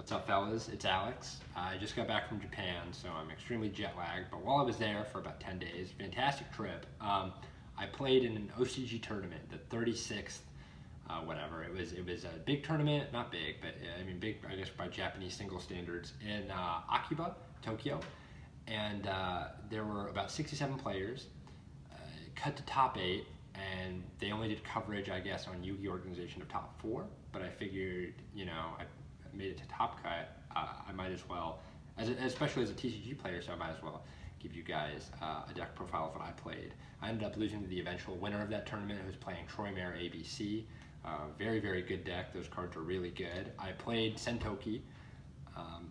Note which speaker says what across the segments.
Speaker 1: What's up, fellas? It's Alex. I just got back from Japan, so I'm extremely jet lagged. But while I was there for about 10 days, fantastic trip. I played in an OCG tournament, the 36th, whatever. It was a big tournament, not big, but I mean big, I guess by Japanese single standards in Akiba, Tokyo, and there were about 67 players. Cut to top 8, and they only did coverage, I guess, on Yu-Gi organization of top 4. But I figured, I made it to top cut. I might as well, especially as a TCG player, so I might as well give you guys a deck profile of what I played. I ended up losing to the eventual winner of that tournament, who was playing Troy Mare ABC. Very, very good deck. Those cards are really good. I played Sentoki.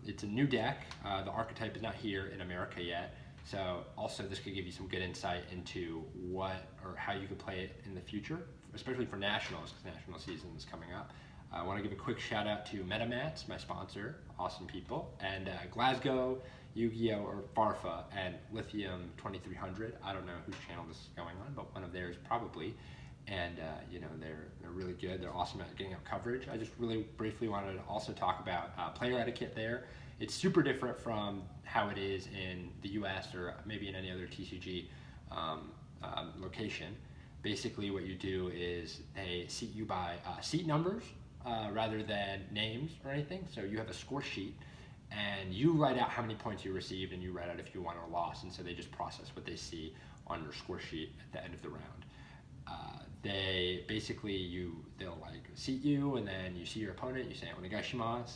Speaker 1: It's a new deck. The archetype is not here in America yet. So also this could give you some good insight into what or how you could play it in the future, especially for nationals, because national season is coming up. I want to give a quick shout out to MetaMats, my sponsor, awesome people, and Glasgow, Yu-Gi-Oh! Or Farfa, and Lithium 2300. I don't know whose channel this is going on, but one of theirs probably. And they're really good. They're awesome at getting out coverage. I just really briefly wanted to also talk about player etiquette there. It's super different from how it is in the US or maybe in any other TCG location. Basically what you do is they seat you by seat numbers rather than names or anything. So you have a score sheet and you write out how many points you received and you write out if you won or lost, and so they just process what they see on your score sheet at the end of the round. They basically, they'll like seat you, and then you see your opponent, you say onegaishimasu,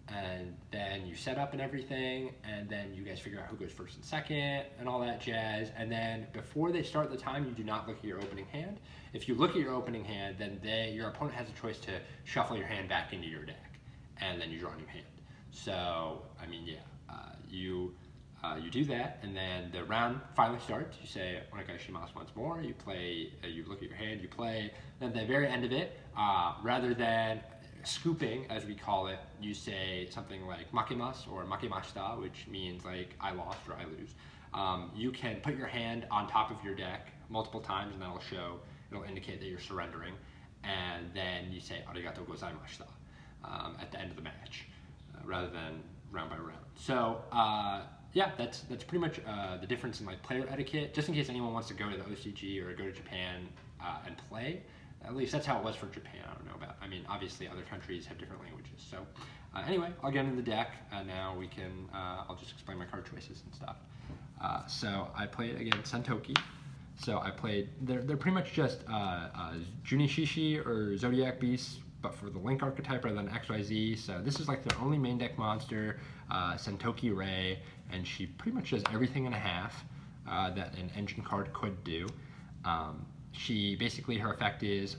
Speaker 1: and then you set up and everything, and then you guys figure out who goes first and second and all that jazz. And then before they start the time, you do not look at your opening hand. If you look at your opening hand, then your opponent has a choice to shuffle your hand back into your deck, and then you draw a new hand. So I mean, yeah, you do that, and then the round finally starts. You say onegaishimasu once more. You play. You look at your hand. You play. Then at the very end of it, rather than scooping, as we call it, you say something like makemasu or makemashita, which means like I lost or I lose. You can put your hand on top of your deck multiple times, and it'll indicate that you're surrendering. And then you say arigatou gozaimashita at the end of the match, rather than round by round. So yeah, that's pretty much the difference in like player etiquette. Just in case anyone wants to go to the OCG or go to Japan and play. At least that's how it was for Japan. I don't know about, I mean, obviously other countries have different languages. So anyway, I'll get into the deck, and now we can, I'll just explain my card choices and stuff. So I played against Sentoki. So I played, they're pretty much just Junishishi or Zodiac Beasts, but for the Link archetype rather than XYZ. So this is like their only main deck monster, Sentoki Ray, and she pretty much does everything and a half that an engine card could do. She basically, her effect is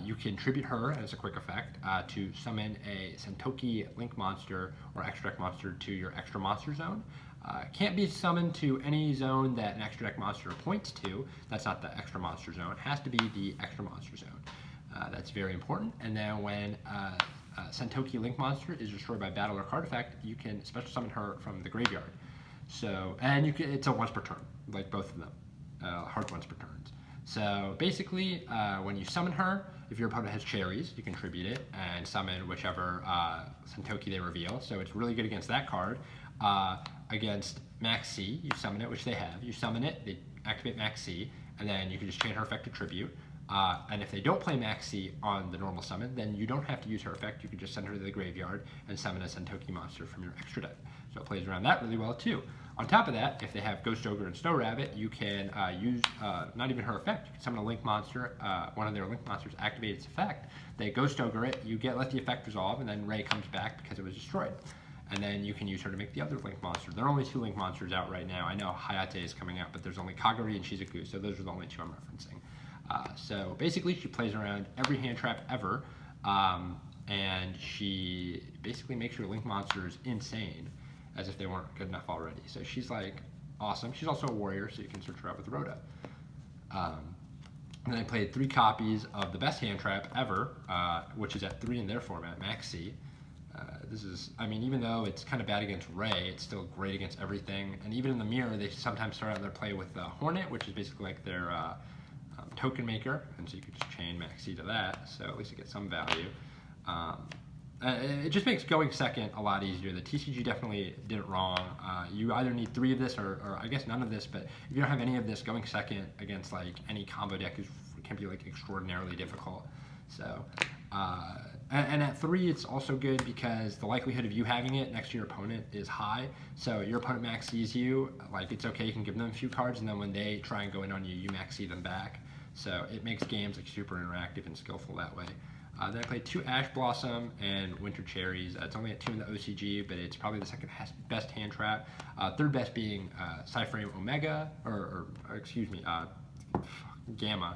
Speaker 1: you can tribute her as a quick effect to summon a Sentoki Link monster or extra deck monster to your extra monster zone. Can't be summoned to any zone that an extra deck monster points to. That's not the extra monster zone. It has to be the extra monster zone. That's very important. And then when Sentoki Link monster is destroyed by battle or card effect, you can special summon her from the graveyard. So, and it's a once per turn, like both of them, hard once per turns. So basically, when you summon her, if your opponent has cherries, you can tribute it and summon whichever Sentoki they reveal. So it's really good against that card. Against Max C, you summon it, which they have. You summon it, they activate Max C, and then you can just chain her effect to tribute. And if they don't play Max C on the normal summon, then you don't have to use her effect. You can just send her to the graveyard and summon a Sentoki monster from your extra deck. So it plays around that really well too. On top of that, if they have Ghost Ogre and Snow Rabbit, you can use not even her effect. You can summon a Link monster, one of their Link monsters, activate its effect. They Ghost Ogre it, you let the effect resolve, and then Ray comes back because it was destroyed. And then you can use her to make the other Link monster. There are only 2 Link monsters out right now. I know Hayate is coming out, but there's only Kagari and Shizuku, so those are the only 2 I'm referencing. So basically, she plays around every hand trap ever, and she basically makes your Link monsters insane, as if they weren't good enough already. So she's like awesome. She's also a warrior, so you can search her out with Rhoda. And then I played 3 copies of the best hand trap ever, which is at 3 in their format, Maxi. This is, I mean, even though it's kind of bad against Ray, it's still great against everything. And even in the mirror, they sometimes start out their play with Hornet, which is basically like their token maker, and so you could just chain Maxi to that, so at least you get some value. it just makes going second a lot easier. The TCG definitely did it wrong. You either need 3 of this or I guess none of this, but if you don't have any of this, going second against like any combo deck can be like extraordinarily difficult. So, and at 3, it's also good because the likelihood of you having it next to your opponent is high. So your opponent max sees you, like it's okay, you can give them a few cards, and then when they try and go in on you, you max see them back. So it makes games like super interactive and skillful that way. Then I played 2 Ash Blossom and Winter Cherries. It's only at 2 in the OCG, but it's probably the second best hand trap. Third best being Cyframe Omega, or excuse me, Gamma.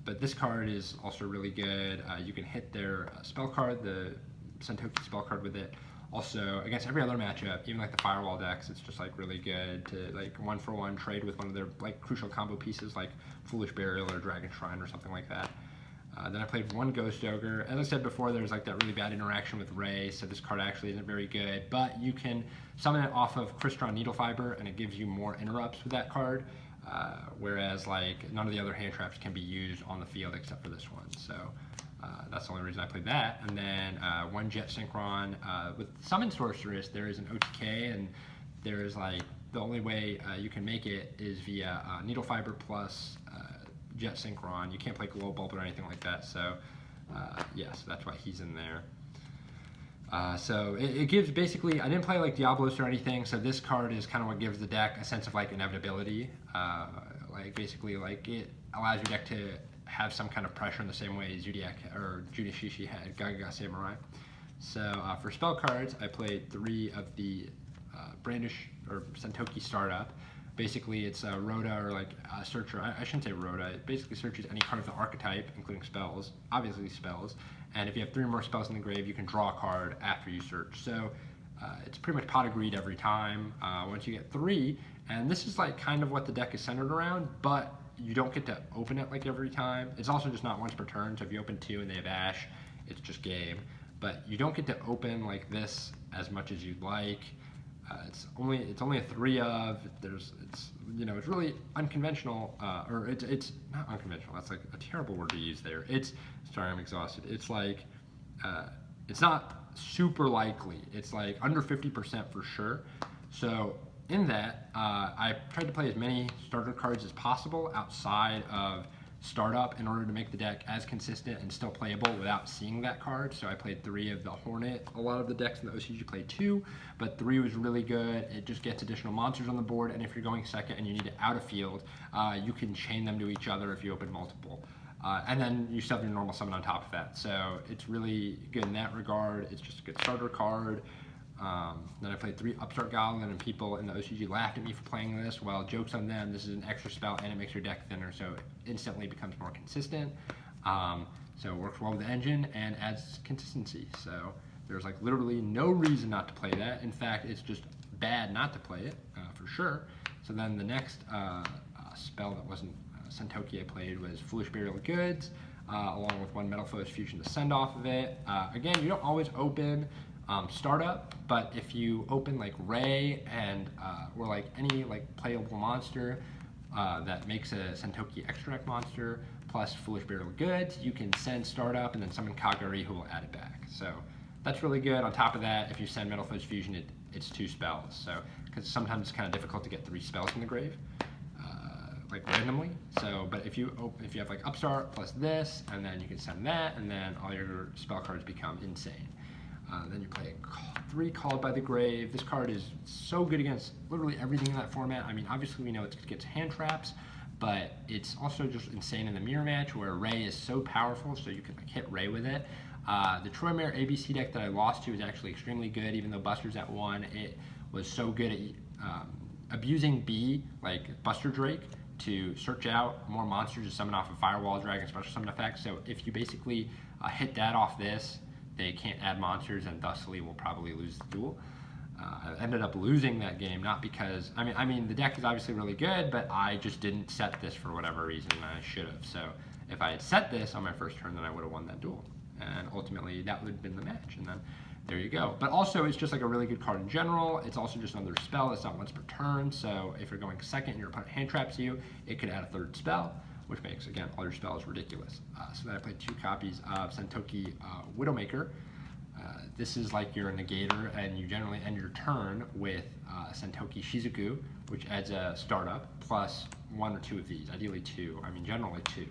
Speaker 1: But this card is also really good. You can hit their spell card, the Sentoki spell card with it. Also, against every other matchup, even like the Firewall decks, it's just like really good to like 1-for-1 trade with one of their like crucial combo pieces like Foolish Burial or Dragon Shrine or something like that. Then I played 1 Ghost Ogre. As I said before, there's like that really bad interaction with Ray, so this card actually isn't very good, but you can summon it off of Crystron Needlefiber and it gives you more interrupts with that card, whereas like none of the other hand traps can be used on the field except for this one. So that's the only reason I played that. And then 1 Jet Synchron. With Summon Sorceress, there is an OTK, and there is like the only way you can make it is via Needlefiber plus Jet Synchron. You can't play Glow Bulb or anything like that, so yes, that's why he's in there. So it gives basically, I didn't play like Diablos or anything, so this card is kind of what gives the deck a sense of like inevitability. Like basically like it allows your deck to have some kind of pressure in the same way Zodiac or Judashishi had Gaga Samurai. So for spell cards, I played 3 of the Brandish or Sentoki Startup. Basically, it's a Rhoda or like a searcher. I shouldn't say Rhoda. It basically searches any card of the archetype, including spells, obviously spells. And if you have 3 more spells in the grave, you can draw a card after you search. So it's pretty much pot of greed every time. Once you get 3, and this is like kind of what the deck is centered around, but you don't get to open it like every time. It's also just not once per turn. So if you open 2 and they have Ash, it's just game. But you don't get to open like this as much as you'd like. It's only a 3 of. It's really unconventional, or it's not unconventional. That's like a terrible word to use there. Sorry, I'm exhausted. It's like it's not super likely. It's like under 50% for sure. So in that, I tried to play as many starter cards as possible outside of Startup in order to make the deck as consistent and still playable without seeing that card. So I played 3 of the Hornet. A lot of the decks in the OCG played 2, but 3 was really good. It just gets additional monsters on the board, and if you're going second and you need it out of field, you can chain them to each other if you open multiple. And then you still have your normal summon on top of that. So it's really good in that regard. It's just a good starter card. Then I played 3 Upstart Goblin, and people in the OCG laughed at me for playing this. Well, joke's on them. This is an extra spell, and it makes your deck thinner, so it instantly becomes more consistent. So it works well with the engine and adds consistency. So there's like literally no reason not to play that. In fact, it's just bad not to play it, for sure. So then the next spell that wasn't Sentoki I played was Foolish Burial Goods, along with 1 Metal Foes Fusion to send off of it. Again, you don't always open Startup, but if you open like Ray and or like any like playable monster that makes a Sentoki extract monster plus Foolish Burial Goods, you can send Startup and then summon Kagari, who will add it back. So that's really good. On top of that, if you send Metal Foes Fusion, it's 2 spells. So because sometimes it's kind of difficult to get 3 spells in the grave, like randomly. So, but if you have like Upstart plus this, and then you can send that, and then all your spell cards become insane. Then you play 3 Called by the Grave. This card is so good against literally everything in that format. I mean, obviously we know it gets hand traps, but it's also just insane in the mirror match where Ray is so powerful, so you can like hit Ray with it. The Troymare ABC deck that I lost to is actually extremely good, even though Buster's at 1. It was so good at abusing B, like Buster Drake, to search out more monsters to summon off of Firewall, Dragon, Special Summon effects. So if you basically hit that off this, they can't add monsters, and thusly will probably lose the duel. I ended up losing that game, not because, I mean, the deck is obviously really good, but I just didn't set this for whatever reason, and I should have. So if I had set this on my first turn, then I would have won that duel. And ultimately, that would have been the match, and then there you go. But also, it's just like a really good card in general. It's also just another spell. It's not once per turn, so if you're going second and your opponent hand traps you, it could add a 3rd spell. which makes, again, all your spells ridiculous. So then I played 2 copies of Sentoki Widowmaker. This is like your negator, and you generally end your turn with Sentoki Shizuku, which adds a startup, plus 1 or 2 of these, ideally 2, I mean generally 2.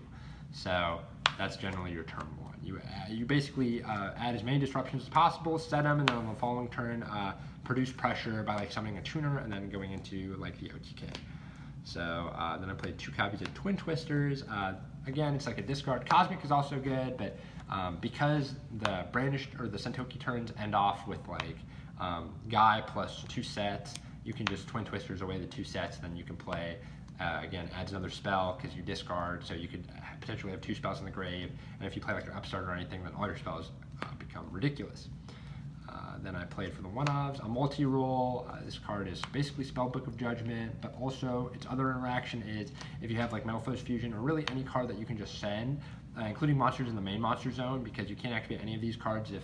Speaker 1: So that's generally your turn 1. You basically add as many disruptions as possible, set them, and then on the following turn, produce pressure by like summoning a tuner and then going into like the OTK. So then I played 2 copies of Twin Twisters. Again, it's like a discard. Cosmic is also good, but because the Brandish or the Sentoki turns end off with like Guy plus 2 sets, you can just Twin Twisters away the 2 sets, then you can play, again, adds another spell because you discard, so you could potentially have 2 spells in the grave, and if you play like an upstart or anything, then all your spells become ridiculous. Then I played for the 1-ofs, a multi-role. This card is basically Spellbook of Judgment, but also its other interaction is if you have like Metal Foes Fusion or really any card that you can just send, including monsters in the main monster zone, because you can't activate any of these cards if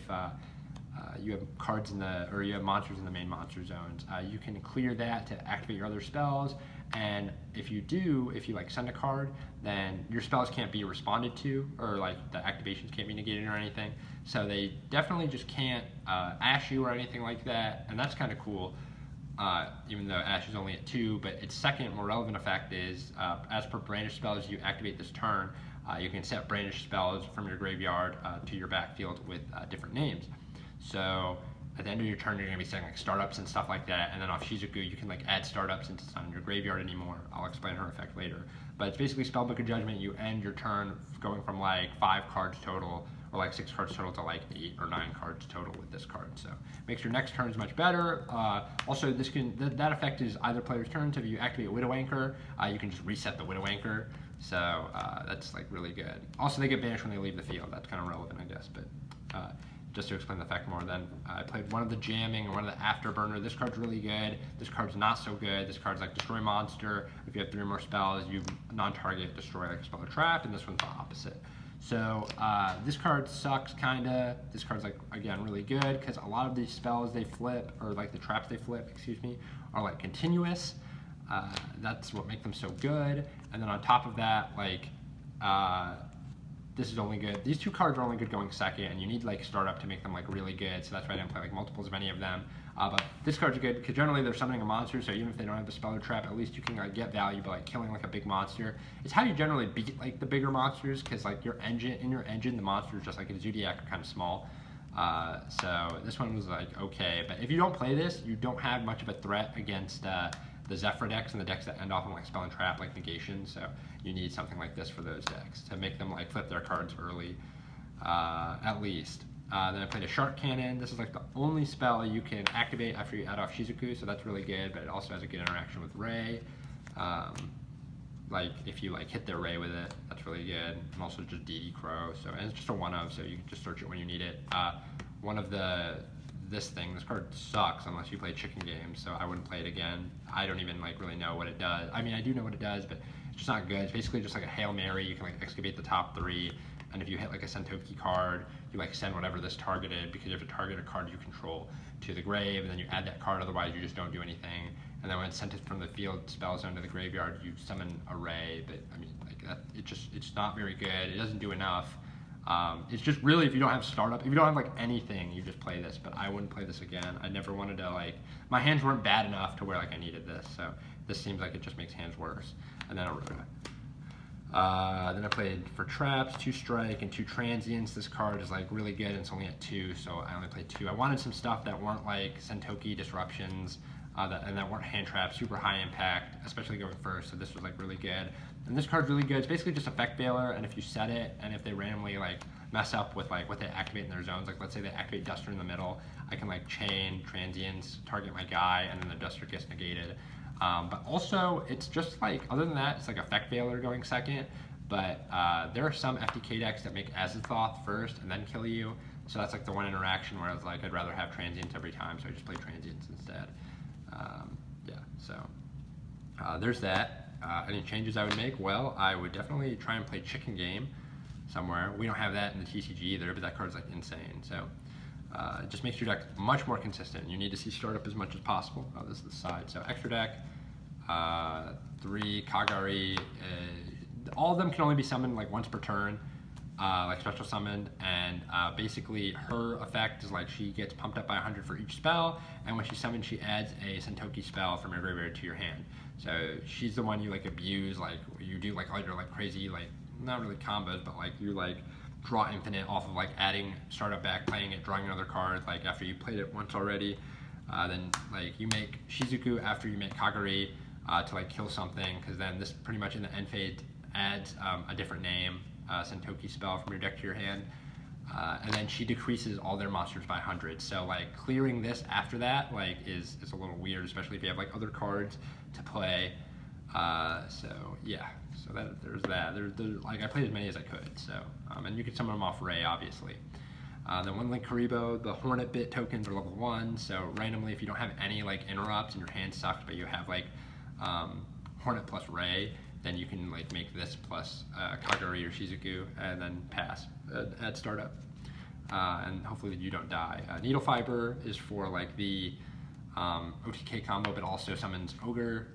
Speaker 1: you have cards in the, or you have monsters in the main monster zones. You can clear that to activate your other spells, and if you do, if you like send a card, then your spells can't be responded to, or like the activations can't be negated or anything. So they definitely just can't Ash you or anything like that, and that's kind of cool. Even though Ash is only at 2, but its second more relevant effect is, as per Brandish spells you activate this turn, you can set Brandish spells from your graveyard to your backfield with different names. So at the end of your turn, you're going to be setting like startups and stuff like that, and then off Shizuku, you can like add startups since it's not in your graveyard anymore. I'll explain her effect later. But it's basically Spellbook of Judgment. You end your turn going from like 5 cards total, or like 6 cards total, to like 8 or 9 cards total with this card. So makes your next turns much better. Also, this can that effect is either player's turn. So if you activate Widow Anchor, you can just reset the Widow Anchor. So that's like really good. Also, they get banished when they leave the field. That's kind of relevant, I guess. But just to explain the effect more, then I played one of the Jamming and one of the Afterburner. This card's really good. This card's not so good. This card's like Destroy Monster. If you have 3 or more spells, you non-target destroy like a spell or trap, and this one's the opposite. So this card sucks, kinda. This card's like, again, really good because a lot of these spells they flip, or like the traps they flip, excuse me, are like continuous. That's what makes them so good. And then on top of that, like, this is only good. These 2 cards are only good going second, and you need like startup to make them like really good. So that's why I didn't play like multiples of any of them. But this card's good because generally they're summoning a monster, so even if they don't have the spell or trap, at least you can like get value by like killing like a big monster. It's how you generally beat like the bigger monsters, because like your engine, the monsters just like in Zodiac are kind of small. So this one was like okay, but if you don't play this, you don't have much of a threat against the Zephyr decks and the decks that end off on like spell and trap, like negation. So you need something like this for those decks to make them like flip their cards early, at least. Then I played a Shark Cannon. This is like the only spell you can activate after you add off Shizuku, so that's really good, but it also has a good interaction with Ray. Like if you like hit their Ray with it, that's really good. And also just DD Crow, so, and it's just a 1-of, so you can just search it when you need it. This card sucks unless you play chicken games, so I wouldn't play it again. I don't even like really know what it does. I mean, I do know what it does, but it's just not good. It's basically just like a Hail Mary. You can like excavate the top 3, and if you hit like a Sentoki card, you like send whatever this targeted, because you have to target a card you control, to the grave, and then you add that card, otherwise you just don't do anything. And then when it's sent it from the field spell zone to the graveyard, you summon a Ray, but I mean, like that, it's not very good. It doesn't do enough. It's just really, if you don't have startup, if you don't have like anything, you just play this, but I wouldn't play this again. I never wanted to like, my hands weren't bad enough to where like I needed this, so this seems like it just makes hands worse. And then then I played for traps, 2 strike and 2 transients. This card is like really good, and it's only at 2, so I only played 2. I wanted some stuff that weren't like Sentoki disruptions, and that weren't hand traps, super high impact, especially going first, so this was like really good. And this card's really good. It's basically just Effect Veiler, and if you set it, and if they randomly like mess up with like what they activate in their zones, like let's say they activate Duster in the middle, I can like chain transients, target my guy, and then the Duster gets negated. But also, it's just like, other than that, it's like Effect Veiler going second, but there are some FTK decks that make Azathoth first and then kill you, so that's like the one interaction where I was like, I'd rather have transients every time, so I just play transients instead. Yeah, so there's that. Any changes I would make? Well, I would definitely try and play Chicken Game somewhere. We don't have that in the TCG either, but that card's like insane. So it just makes your deck much more consistent. You need to see startup as much as possible. Oh, this is the side. So extra deck, 3 Kagari, all of them can only be summoned like once per turn, like special summoned, and basically her effect is like she gets pumped up by 100 for each spell, and when she's summoned, she adds a Sentoki spell from your graveyard to your hand. So she's the one you like abuse, like you do like all your like crazy, like not really combos, but like you like draw infinite off of like adding startup back, playing it, drawing another card, like after you played it once already. Then like you make Shizuku after you make Kagari to like kill something, because then this pretty much in the end phase adds a different name, Sentoki spell from your deck to your hand. And then she decreases all their monsters by 100. So like clearing this after that like is a little weird, especially if you have like other cards to play. So yeah, so there's that. There's like I played as many as I could. So and you can summon them off Ray, obviously. Then one link Karibo, the Hornet bit tokens are level 1. So randomly, if you don't have any like interrupts and your hand sucks, but you have like Hornet plus Ray, then you can like make this plus Kagari or Shizuku and then pass at startup. And hopefully you don't die. Needle Fiber is for like the OTK combo, but also summons Ogre,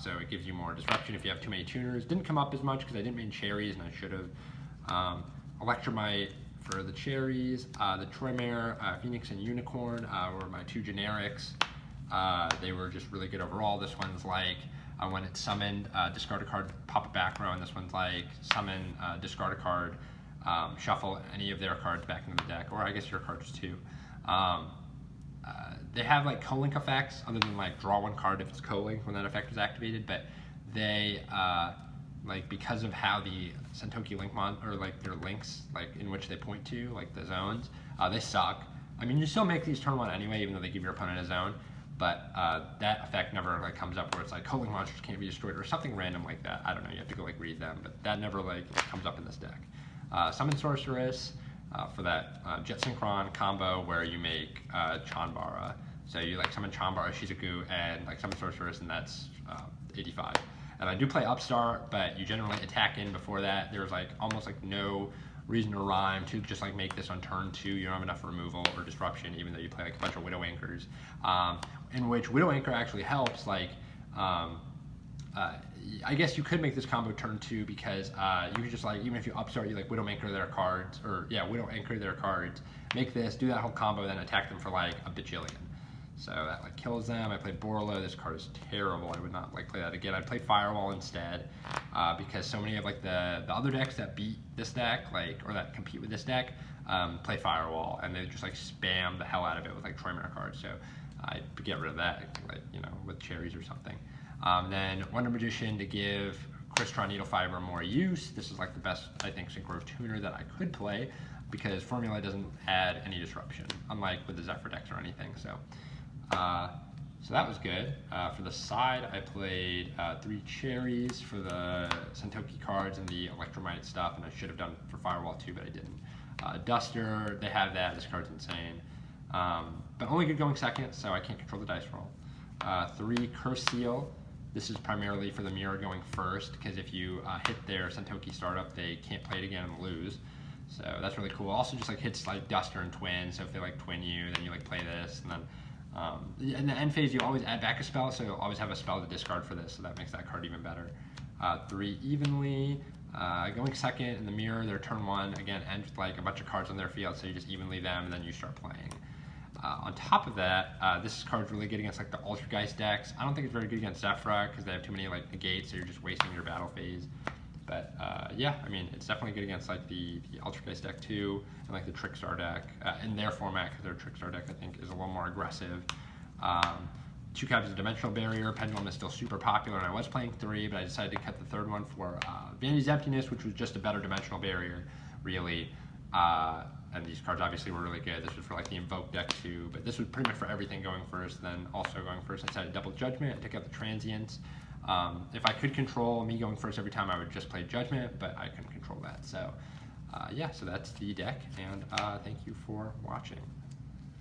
Speaker 1: so it gives you more disruption if you have too many tuners. Didn't come up as much because I didn't main cherries and I should have. Electromite for the cherries. The Troymare, Phoenix, and Unicorn were my two generics. They were just really good overall. This one's like when it's summoned, discard a card, pop a back row, and this one's like summon, discard a card, shuffle any of their cards back into the deck, or I guess your cards too. They have like co-link effects other than like draw one card if it's co-link when that effect is activated, but they like because of how the Sentoki link or like their links like in which they point to, like the zones, they suck. I mean, you still make these turn 1 anyway, even though they give your opponent a zone, but that effect never like comes up where it's like co-link monsters can't be destroyed or something random like that. I don't know, you have to go like read them, but that never like comes up in this deck. Summon Sorceress for that Jet Synchron combo where you make Chanbara. So you like summon Chanbara, Shizuku, and like summon Sorceress, and that's 85. And I do play Upstart, but you generally attack in before that. There's like almost like no reason or rhyme to just like make this on turn 2. You don't have enough removal or disruption, even though you play like a bunch of Widow Anchors, in which Widow Anchor actually helps. Like I guess you could make this combo turn 2 because you could just like, even if you Upstart, you like Widow Anchor their cards, or yeah, Widow Anchor their cards, make this, do that whole combo, then attack them for like a bajillion. So that like kills them. I played Borlo. This card is terrible. I would not like play that again. I'd play Firewall instead because so many of like the other decks that beat this deck, like, or that compete with this deck, play Firewall, and they just like spam the hell out of it with like Troymare cards. So I'd get rid of that, like, you know, with cherries or something. Then Wonder Magician to give Crystron Needle Fiber more use. This is like the best, I think, Synchro tuner that I could play because Formula doesn't add any disruption, unlike with the Zephyr decks or anything. So that was good. For the side, I played 3 cherries for the Sentoki cards and the Electromite stuff, and I should have done for Firewall too, but I didn't. Duster, they have that. This card's insane. But only good going second, so I can't control the dice roll. 3 Curse Seal. This is primarily for the mirror going first, because if you hit their Sentoki startup, they can't play it again and lose. So that's really cool. Also just like hits like Duster and Twin, so if they like twin you, then you like play this, and then in the end phase, you always add back a spell, so you'll always have a spell to discard for this, so that makes that card even better. 3 Evenly, going second in the mirror, their turn 1, again, ends with like a bunch of cards on their field, so you just evenly them, and then you start playing. On top of that, this card's really good against like the Altergeist decks. I don't think it's very good against Zephyr, because they have too many like negates, so you're just wasting your battle phase. But yeah, I mean, it's definitely good against like the Altergeist deck too, and like the Trickstar deck in their format, because their Trickstar deck I think is a little more aggressive. 2 copies of Dimensional Barrier. Pendulum is still super popular, and I was playing 3, but I decided to cut the 3rd one for Vanity's Emptiness, which was just a better Dimensional Barrier, really. And these cards obviously were really good. This was for like the Invoke deck too, but this was pretty much for everything going first. Then also going first, I decided Double Judgment and took out the Transients. If I could control me going first every time, I would just play Judgment, but I couldn't control that. So yeah, so that's the deck, and thank you for watching.